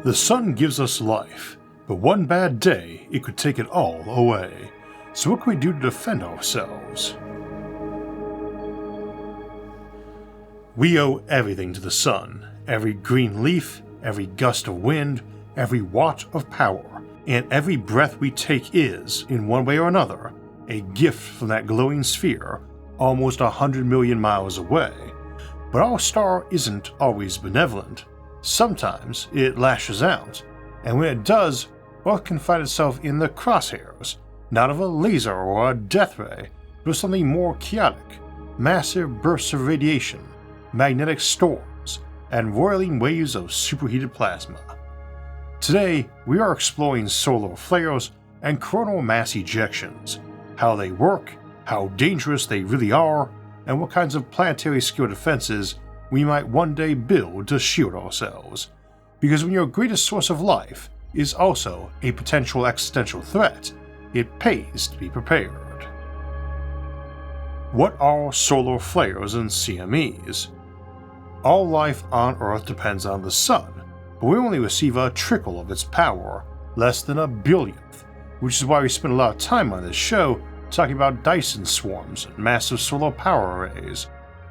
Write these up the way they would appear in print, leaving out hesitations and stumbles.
The sun gives us life, but one bad day it could take it all away. So what can we do to defend ourselves? We owe everything to the sun. Every green leaf, every gust of wind, every watt of power, and every breath we take is, in one way or another, a gift from that glowing sphere almost 100 million miles away. But our star isn't always benevolent. Sometimes it lashes out, and when it does, Earth can find itself in the crosshairs, not of a laser or a death ray, but of something more chaotic, massive bursts of radiation, magnetic storms, and roiling waves of superheated plasma. Today, we are exploring solar flares and coronal mass ejections, how they work, how dangerous they really are, and what kinds of planetary-scale defenses we might one day build to shield ourselves. Because when your greatest source of life is also a potential existential threat, it pays to be prepared. What are solar flares and CMEs? All life on Earth depends on the sun, but we only receive a trickle of its power, less than a billionth, which is why we spend a lot of time on this show talking about Dyson swarms and massive solar power arrays.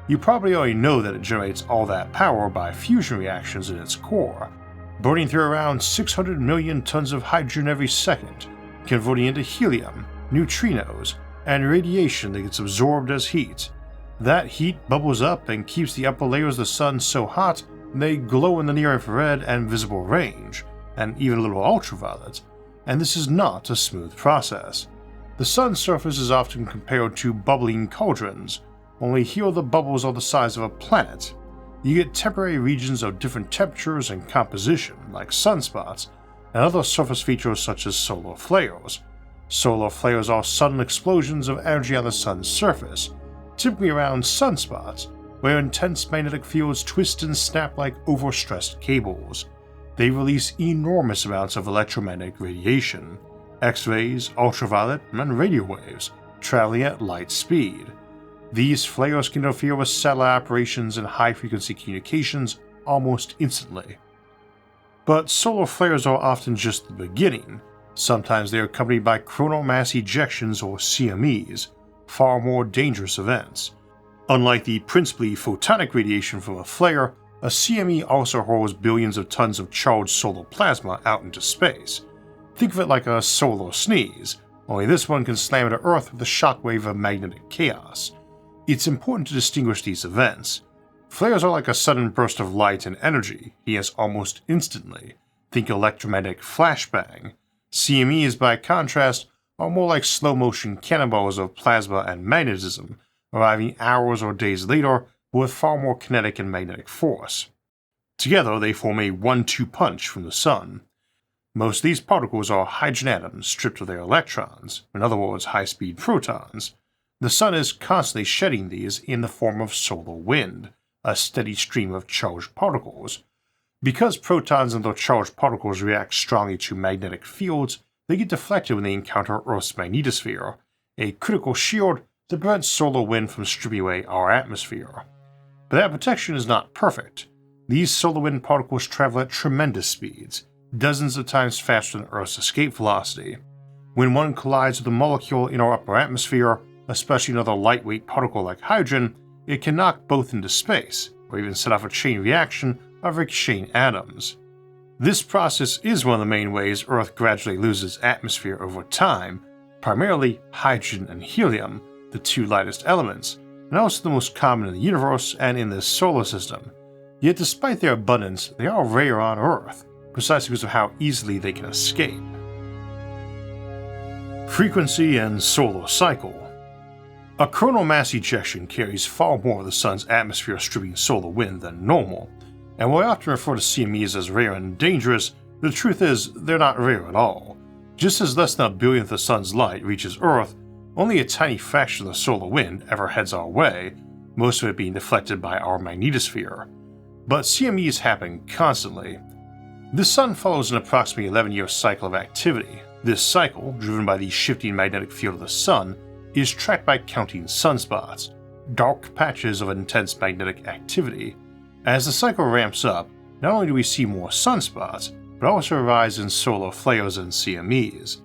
You probably already know that it generates all that power by fusion reactions in its core, burning through around 600 million tons of hydrogen every second, converting into helium, neutrinos, and radiation that gets absorbed as heat. That heat bubbles up and keeps the upper layers of the sun so hot they glow in the near-infrared and visible range, and even a little ultraviolet, and this is not a smooth process. The sun's surface is often compared to bubbling cauldrons, only here the bubbles are the size of a planet. You get temporary regions of different temperatures and composition, like sunspots, and other surface features such as solar flares. Solar flares are sudden explosions of energy on the sun's surface, typically around sunspots, where intense magnetic fields twist and snap like overstressed cables. They release enormous amounts of electromagnetic radiation, X-rays, ultraviolet, and radio waves, traveling at light speed. These flares can interfere with satellite operations and high-frequency communications almost instantly. But solar flares are often just the beginning. Sometimes they are accompanied by coronal mass ejections or CMEs, far more dangerous events. Unlike the principally photonic radiation from a flare, a CME also hurls billions of tons of charged solar plasma out into space. Think of it like a solar sneeze, only this one can slam into Earth with a shockwave of magnetic chaos. It's important to distinguish these events. Flares are like a sudden burst of light and energy, yes, almost instantly. Think electromagnetic flashbang. CMEs, by contrast, are more like slow-motion cannonballs of plasma and magnetism, arriving hours or days later with far more kinetic and magnetic force. Together, they form a 1-2 punch from the sun. Most of these particles are hydrogen atoms stripped of their electrons, in other words, high-speed protons. The sun is constantly shedding these in the form of solar wind, a steady stream of charged particles. Because protons and their charged particles react strongly to magnetic fields, they get deflected when they encounter Earth's magnetosphere, a critical shield that prevents solar wind from stripping away our atmosphere. But that protection is not perfect. These solar wind particles travel at tremendous speeds, dozens of times faster than Earth's escape velocity. When one collides with a molecule in our upper atmosphere, especially another lightweight particle like hydrogen, it can knock both into space, or even set off a chain reaction of ricocheting atoms. This process is one of the main ways Earth gradually loses atmosphere over time, primarily hydrogen and helium, the two lightest elements, and also the most common in the universe and in this solar system. Yet despite their abundance, they are rare on Earth, precisely because of how easily they can escape. Frequency and solar cycle. A coronal mass ejection carries far more of the sun's atmosphere stripping solar wind than normal, and while I often refer to CMEs as rare and dangerous, the truth is they're not rare at all. Just as less than a billionth of the sun's light reaches Earth, only a tiny fraction of the solar wind ever heads our way, most of it being deflected by our magnetosphere. But CMEs happen constantly. The sun follows an approximately 11-year cycle of activity. This cycle, driven by the shifting magnetic field of the sun, is tracked by counting sunspots, dark patches of intense magnetic activity. As the cycle ramps up, not only do we see more sunspots, but but also a rise in solar flares and CMEs.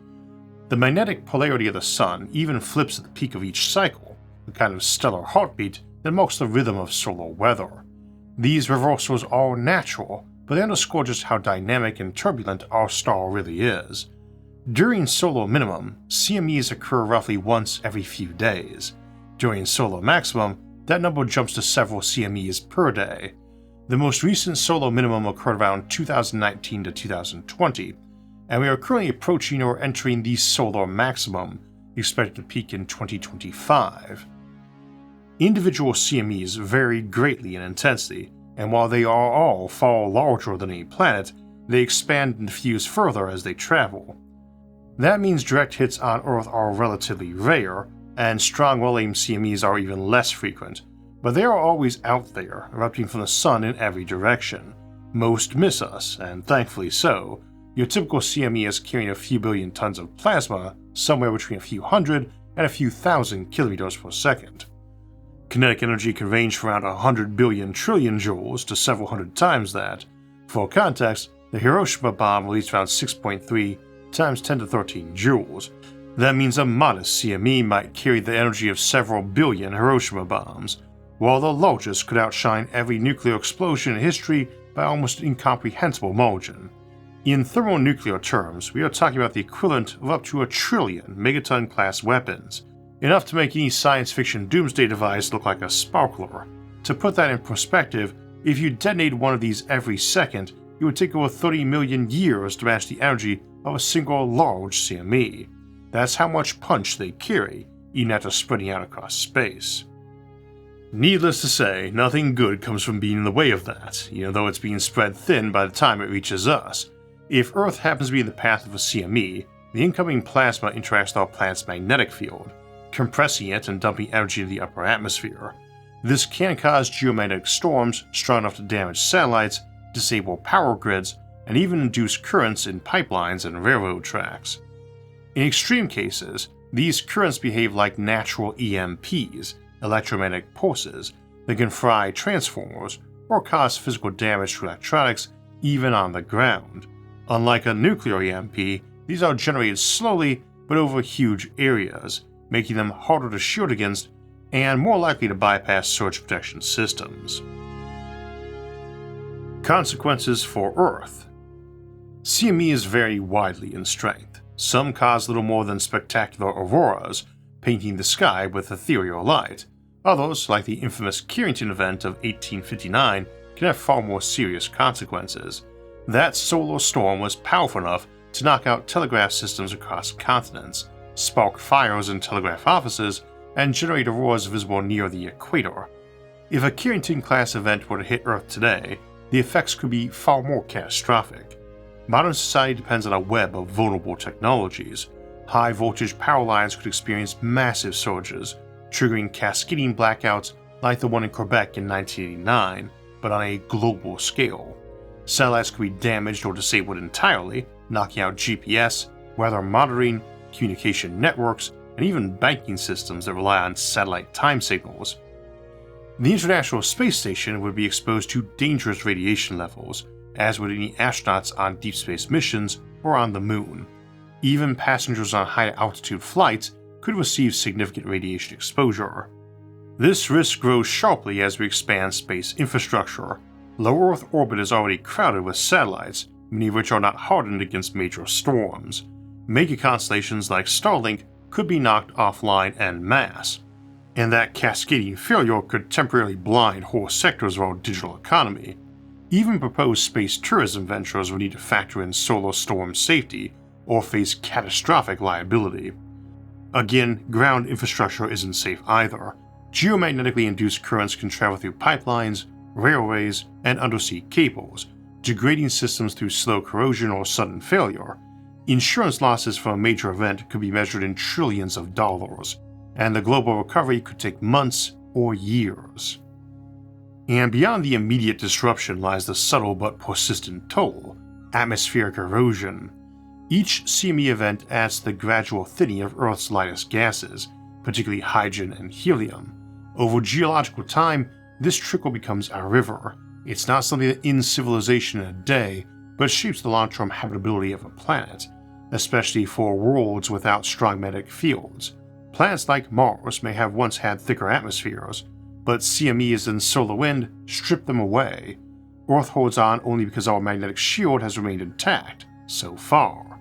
The magnetic polarity of the Sun even flips at the peak of each cycle, the kind of stellar heartbeat that marks the rhythm of solar weather. These reversals are natural, but they underscore just how dynamic and turbulent our star really is. During solar minimum, CMEs occur roughly once every few days. During solar maximum, that number jumps to several CMEs per day. The most recent solar minimum occurred around 2019 to 2020, and we are currently approaching or entering the solar maximum, expected to peak in 2025. Individual CMEs vary greatly in intensity, and while they are all far larger than a planet, they expand and diffuse further as they travel. That means direct hits on Earth are relatively rare, and strong well-aimed CMEs are even less frequent, but they are always out there, erupting from the Sun in every direction. Most miss us, and thankfully so. Your typical CME is carrying a few billion tons of plasma, somewhere between a few hundred and a few thousand kilometers per second. Kinetic energy can range from around 100 billion trillion joules to several hundred times that. For context, the Hiroshima bomb released around 6.3 times 10 to 13 joules. That means a modest CME might carry the energy of several billion Hiroshima bombs, while the largest could outshine every nuclear explosion in history by almost an incomprehensible margin. In thermonuclear terms, we are talking about the equivalent of up to 1 trillion megaton-class weapons, enough to make any science fiction doomsday device look like a sparkler. To put that in perspective, if you detonated one of these every second, it would take over 30 million years to match the energy of a single large CME. That's how much punch they carry, even after spreading out across space. Needless to say, nothing good comes from being in the way of that, even though it's being spread thin by the time it reaches us. If Earth happens to be in the path of a CME, the incoming plasma interacts with our planet's magnetic field, compressing it and dumping energy into the upper atmosphere. This can cause geomagnetic storms strong enough to damage satellites, disable power grids, and even induce currents in pipelines and railroad tracks. In extreme cases, these currents behave like natural EMPs, electromagnetic pulses, that can fry transformers or cause physical damage to electronics even on the ground. Unlike a nuclear EMP, these are generated slowly but over huge areas, making them harder to shield against and more likely to bypass surge protection systems. Consequences for Earth. CMEs vary widely in strength. Some cause little more than spectacular auroras, painting the sky with ethereal light. Others, like the infamous Carrington event of 1859, can have far more serious consequences. That solar storm was powerful enough to knock out telegraph systems across continents, spark fires in telegraph offices, and generate auroras visible near the equator. If a Carrington-class event were to hit Earth today, the effects could be far more catastrophic. Modern society depends on a web of vulnerable technologies. High-voltage power lines could experience massive surges, triggering cascading blackouts like the one in Quebec in 1989, but on a global scale. Satellites could be damaged or disabled entirely, knocking out GPS, weather monitoring, communication networks, and even banking systems that rely on satellite time signals. The International Space Station would be exposed to dangerous radiation levels, as would any astronauts on deep space missions or on the Moon. Even passengers on high-altitude flights could receive significant radiation exposure. This risk grows sharply as we expand space infrastructure. Low Earth orbit is already crowded with satellites, many of which are not hardened against major storms. Mega constellations like Starlink could be knocked offline en masse, and that cascading failure could temporarily blind whole sectors of our digital economy. Even proposed space tourism ventures would need to factor in solar storm safety or face catastrophic liability. Again, ground infrastructure isn't safe either. Geomagnetically induced currents can travel through pipelines, railways, and undersea cables, degrading systems through slow corrosion or sudden failure. Insurance losses from a major event could be measured in trillions of dollars, and the global recovery could take months or years. And beyond the immediate disruption lies the subtle but persistent toll: atmospheric erosion. Each CME event adds to the gradual thinning of Earth's lightest gases, particularly hydrogen and helium. Over geological time, this trickle becomes a river. It's not something that ends civilization in a day, but shapes the long-term habitability of a planet, especially for worlds without strong magnetic fields. Planets like Mars may have once had thicker atmospheres, but CMEs and solar wind strip them away. Earth holds on only because our magnetic shield has remained intact so far.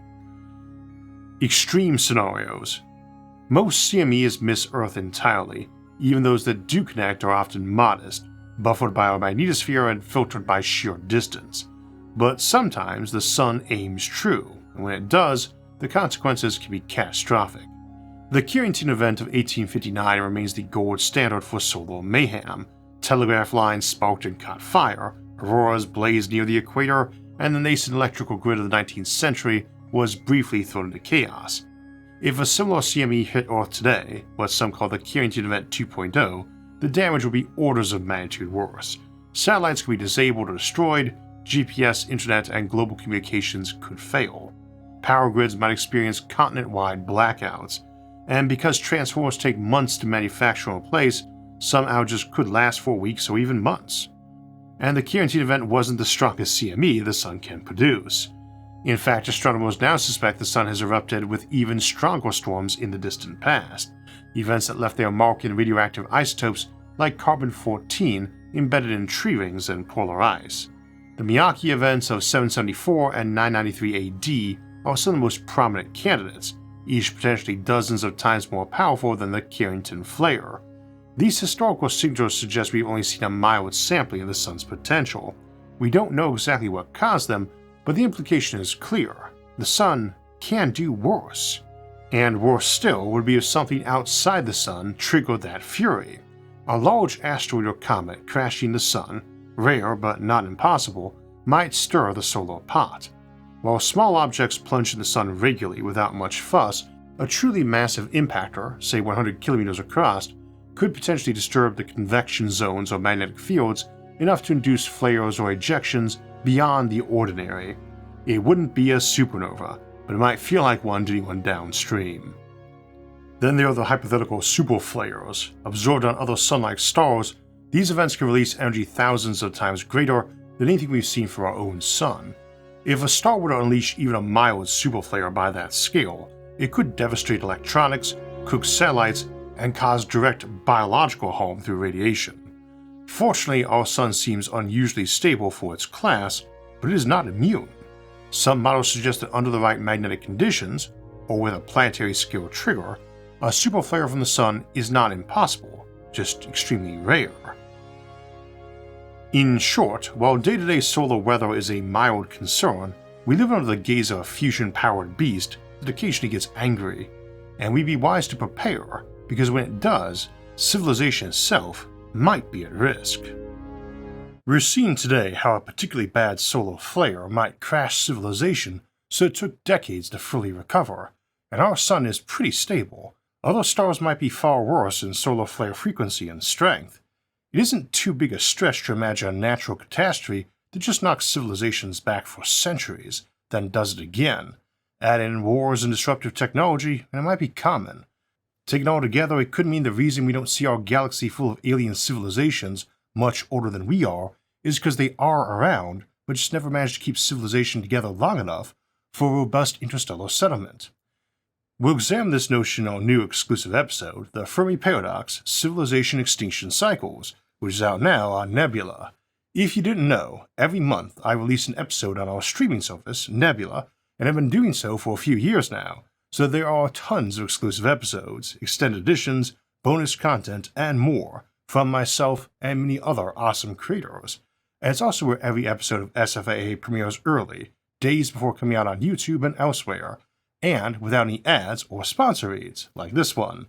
Extreme scenarios. Most CMEs miss Earth entirely. Even those that do connect are often modest, buffered by our magnetosphere and filtered by sheer distance. But sometimes the Sun aims true, and when it does, the consequences can be catastrophic. The Carrington event of 1859 remains the gold standard for solar mayhem. Telegraph lines sparked and caught fire, auroras blazed near the equator, and the nascent electrical grid of the 19th century was briefly thrown into chaos. If a similar CME hit Earth today, what some call the Carrington event 2.0, the damage would be orders of magnitude worse. Satellites could be disabled or destroyed, GPS, internet, and global communications could fail. Power grids might experience continent-wide blackouts, and because transformers take months to manufacture and replace, some outages could last for weeks or even months. And the Carrington event wasn't the strongest CME the Sun can produce. In fact, astronomers now suspect the Sun has erupted with even stronger storms in the distant past, events that left their mark in radioactive isotopes like carbon-14 embedded in tree rings and polar ice. The Miyake events of 774 and 993 AD are some of the most prominent candidates, each potentially dozens of times more powerful than the Carrington flare. These historical signatures suggest we've only seen a mild sampling of the Sun's potential. We don't know exactly what caused them, but the implication is clear. The Sun can do worse. And worse still would be if something outside the Sun triggered that fury. A large asteroid or comet crashing the Sun, rare but not impossible, might stir the solar pot. While small objects plunge in the Sun regularly without much fuss, a truly massive impactor, say 100 kilometers across, could potentially disturb the convection zones or magnetic fields enough to induce flares or ejections beyond the ordinary. It wouldn't be a supernova, but it might feel like one to anyone downstream. Then there are the hypothetical superflares. Observed on other Sun-like stars, these events can release energy thousands of times greater than anything we've seen from our own Sun. If a star were to unleash even a mild superflare by that scale, it could devastate electronics, cook satellites, and cause direct biological harm through radiation. Fortunately, our Sun seems unusually stable for its class, but it is not immune. Some models suggest that under the right magnetic conditions, or with a planetary-scale trigger, a superflare from the Sun is not impossible, just extremely rare. In short, while day-to-day solar weather is a mild concern, we live under the gaze of a fusion-powered beast that occasionally gets angry, and we'd be wise to prepare, because when it does, civilization itself might be at risk. We're seeing today how a particularly bad solar flare might crash civilization, so it took decades to fully recover, and our Sun is pretty stable. Other stars might be far worse in solar flare frequency and strength. It isn't too big a stretch to imagine a natural catastrophe that just knocks civilizations back for centuries, then does it again. Add in wars and disruptive technology, and it might be common. Taken all together, it could mean the reason we don't see our galaxy full of alien civilizations much older than we are is because they are around, but just never managed to keep civilization together long enough for a robust interstellar settlement. We'll examine this notion in our new exclusive episode, The Fermi Paradox: Civilization Extinction Cycles, which is out now on Nebula. If you didn't know, every month I release an episode on our streaming service, Nebula, and I've been doing so for a few years now, so there are tons of exclusive episodes, extended editions, bonus content, and more from myself and many other awesome creators. And it's also where every episode of SFAA premieres early, days before coming out on YouTube and elsewhere, and without any ads or sponsor reads, like this one.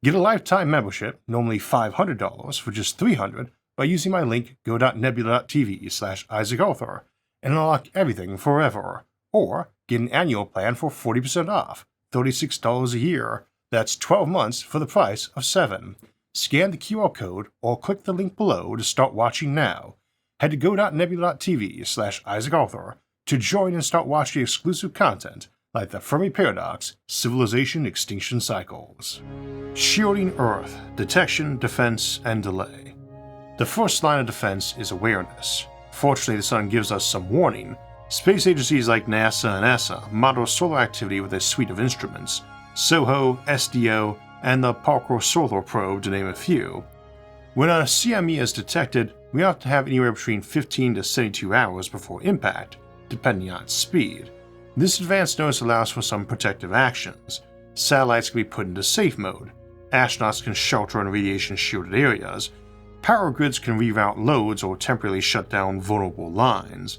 Get a lifetime membership, normally $500 for just $300, by using my link go.nebula.tv/IsaacArthur, and unlock everything forever. Or get an annual plan for 40% off, $36 a year. That's 12 months for the price of 7. Scan the QR code or click the link below to start watching now. Head to go.nebula.tv/IsaacArthur to join and start watching exclusive content like the Fermi Paradox: Civilization Extinction Cycles. Shielding Earth: Detection, Defense, and Delay. The first line of defense is awareness. Fortunately, the Sun gives us some warning, Space agencies like NASA and ESA monitor solar activity with a suite of instruments, SOHO, SDO, and the Parker Solar Probe to name a few. When a CME is detected, we have to have anywhere between 15 to 72 hours before impact, depending on its speed. This advance notice allows for some protective actions. Satellites can be put into safe mode, astronauts can shelter in radiation-shielded areas, power grids can reroute loads or temporarily shut down vulnerable lines.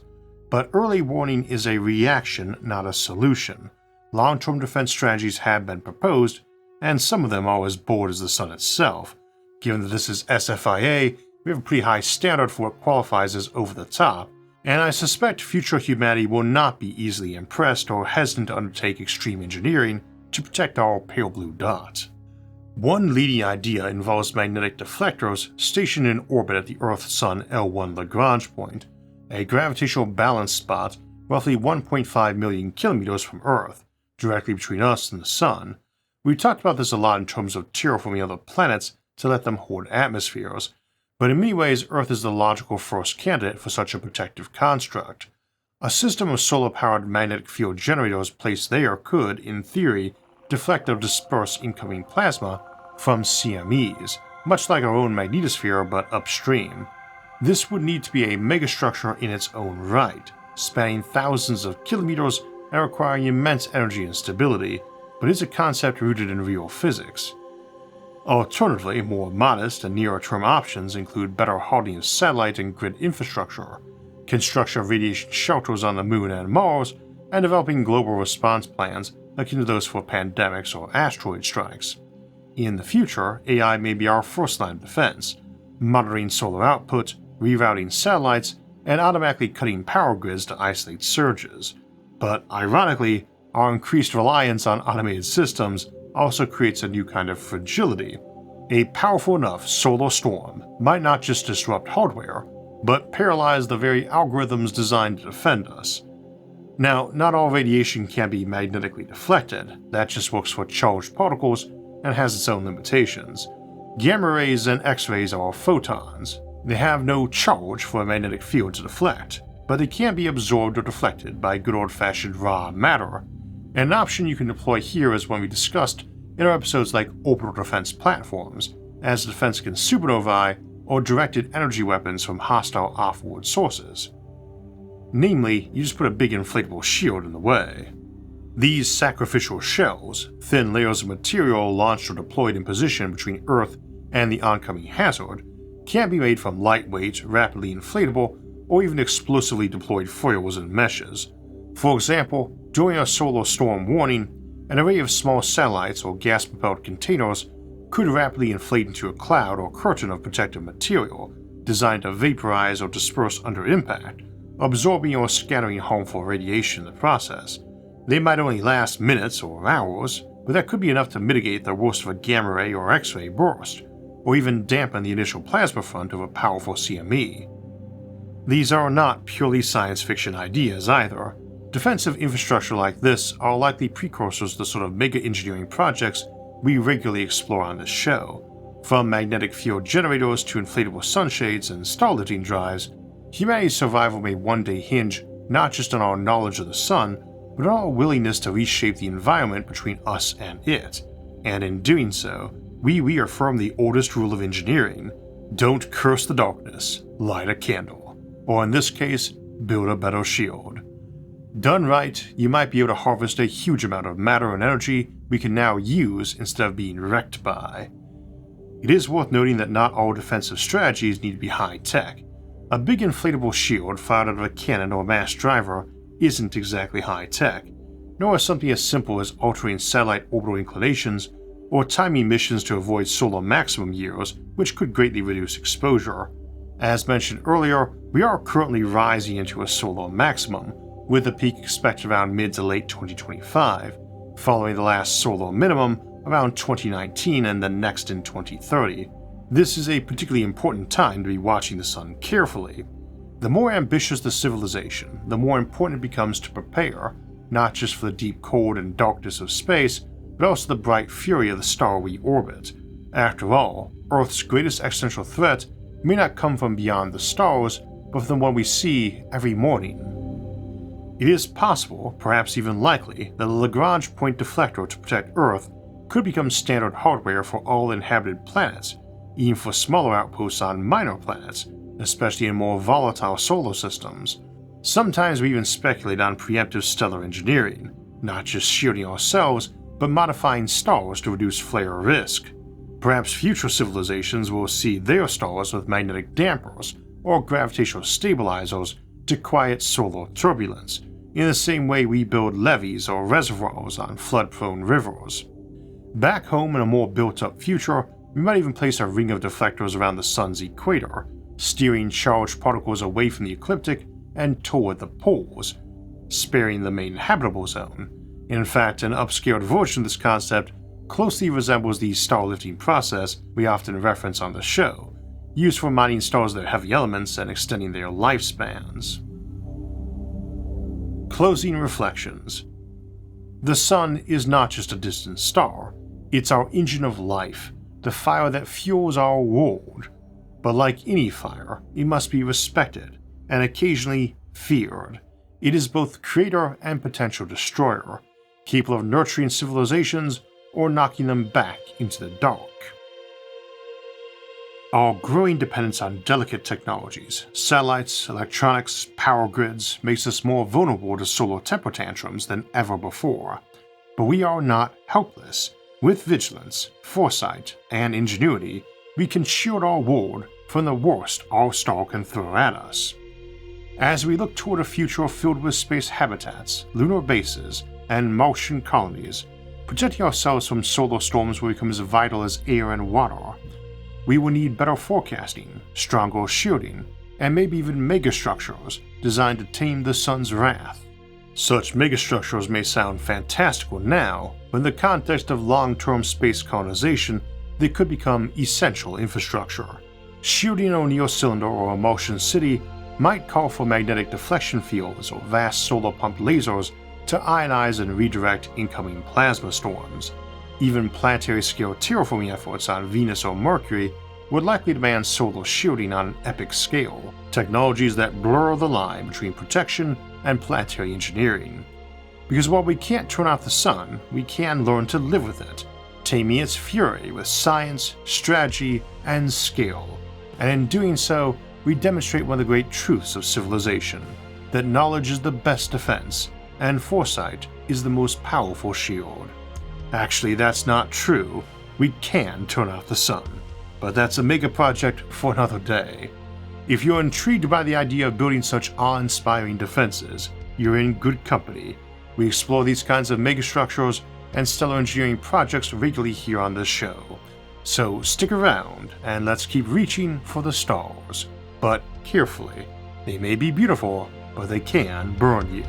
But early warning is a reaction, not a solution. Long-term defense strategies have been proposed, and some of them are as bold as the sun itself. Given that this is SFIA, we have a pretty high standard for what qualifies as over the top, and I suspect future humanity will not be easily impressed or hesitant to undertake extreme engineering to protect our pale blue dot. One leading idea involves magnetic deflectors stationed in orbit at the Earth-Sun L1 Lagrange point, a gravitational balance spot roughly 1.5 million kilometers from Earth, directly between us and the Sun. We talked about this a lot in terms of terraforming other planets to let them hoard atmospheres, but in many ways Earth is the logical first candidate for such a protective construct. A system of solar-powered magnetic field generators placed there could, in theory, deflect or disperse incoming plasma from CMEs, much like our own magnetosphere but upstream. This would need to be a megastructure in its own right, spanning thousands of kilometers and requiring immense energy and stability, but is a concept rooted in real physics. Alternatively, more modest and nearer-term options include better hardening of satellite and grid infrastructure, construction of radiation shelters on the Moon and Mars, and developing global response plans akin to those for pandemics or asteroid strikes. In the future, AI may be our first line of defense, monitoring solar output, rerouting satellites, and automatically cutting power grids to isolate surges. But ironically, our increased reliance on automated systems also creates a new kind of fragility. A powerful enough solar storm might not just disrupt hardware, but paralyze the very algorithms designed to defend us. Now, not all radiation can be magnetically deflected, that just works for charged particles and has its own limitations. Gamma rays and X-rays are photons. They have no charge for a magnetic field to deflect, but they can be absorbed or deflected by good old-fashioned raw matter. An option you can deploy here is one we discussed in our episodes like orbital defense platforms, as defense against supernovae or directed energy weapons from hostile off-world sources. Namely, you just put a big inflatable shield in the way. These sacrificial shells, thin layers of material launched or deployed in position between Earth and the oncoming hazard, can be made from lightweight, rapidly inflatable, or even explosively deployed foils and meshes. For example, during a solar storm warning, an array of small satellites or gas-propelled containers could rapidly inflate into a cloud or curtain of protective material designed to vaporize or disperse under impact, absorbing or scattering harmful radiation in the process. They might only last minutes or hours, but that could be enough to mitigate the worst of a gamma ray or X-ray burst, or even dampen the initial plasma front of a powerful CME. These are not purely science fiction ideas either. Defensive infrastructure like this are likely precursors to the sort of mega engineering projects we regularly explore on this show. From magnetic field generators to inflatable sunshades and star-lifting drives, humanity's survival may one day hinge not just on our knowledge of the sun, but on our willingness to reshape the environment between us and it. And in doing so, we reaffirm the oldest rule of engineering: don't curse the darkness, light a candle. Or in this case, build a better shield. Done right, you might be able to harvest a huge amount of matter and energy we can now use instead of being wrecked by. It is worth noting that not all defensive strategies need to be high-tech. A big inflatable shield fired out of a cannon or mass driver isn't exactly high-tech, nor is something as simple as altering satellite orbital inclinations or timing missions to avoid solar maximum years, which could greatly reduce exposure. As mentioned earlier, we are currently rising into a solar maximum, with the peak expected around mid to late 2025, following the last solar minimum around 2019 and the next in 2030. This is a particularly important time to be watching the sun carefully. The more ambitious the civilization, the more important it becomes to prepare, not just for the deep cold and darkness of space, but also the bright fury of the star we orbit. After all, Earth's greatest existential threat may not come from beyond the stars, but from the one we see every morning. It is possible, perhaps even likely, that a Lagrange point deflector to protect Earth could become standard hardware for all inhabited planets, even for smaller outposts on minor planets, especially in more volatile solar systems. Sometimes we even speculate on preemptive stellar engineering, not just shielding ourselves, but modifying stars to reduce flare risk. Perhaps future civilizations will see their stars with magnetic dampers or gravitational stabilizers to quiet solar turbulence, in the same way we build levees or reservoirs on flood-prone rivers. Back home in a more built-up future, we might even place a ring of deflectors around the sun's equator, steering charged particles away from the ecliptic and toward the poles, sparing the main habitable zone. In fact, an upscaled version of this concept closely resembles the star-lifting process we often reference on the show, used for mining stars of their heavy elements and extending their lifespans. Closing reflections. The Sun is not just a distant star, it's our engine of life, the fire that fuels our world. But like any fire, it must be respected, and occasionally feared. It is both creator and potential destroyer, capable of nurturing civilizations or knocking them back into the dark. Our growing dependence on delicate technologies, satellites, electronics, power grids, makes us more vulnerable to solar temper tantrums than ever before. But we are not helpless. With vigilance, foresight, and ingenuity, we can shield our world from the worst our star can throw at us. As we look toward a future filled with space habitats, lunar bases, and Martian colonies, protecting ourselves from solar storms will become as vital as air and water. We will need better forecasting, stronger shielding, and maybe even megastructures designed to tame the sun's wrath. Such megastructures may sound fantastical now, but in the context of long-term space colonization, they could become essential infrastructure. Shielding an O'Neill cylinder or a Martian city might call for magnetic deflection fields or vast solar pump lasers to ionize and redirect incoming plasma storms. Even planetary-scale terraforming efforts on Venus or Mercury would likely demand solar shielding on an epic scale, technologies that blur the line between protection and planetary engineering. Because while we can't turn off the sun, we can learn to live with it, taming its fury with science, strategy, and skill. And in doing so, we demonstrate one of the great truths of civilization, that knowledge is the best defense, and foresight is the most powerful shield. Actually, that's not true. We can turn off the sun, but that's a mega project for another day. If you're intrigued by the idea of building such awe-inspiring defenses, you're in good company. We explore these kinds of megastructures and stellar engineering projects regularly here on this show. So stick around and let's keep reaching for the stars. But carefully. They may be beautiful, but they can burn you.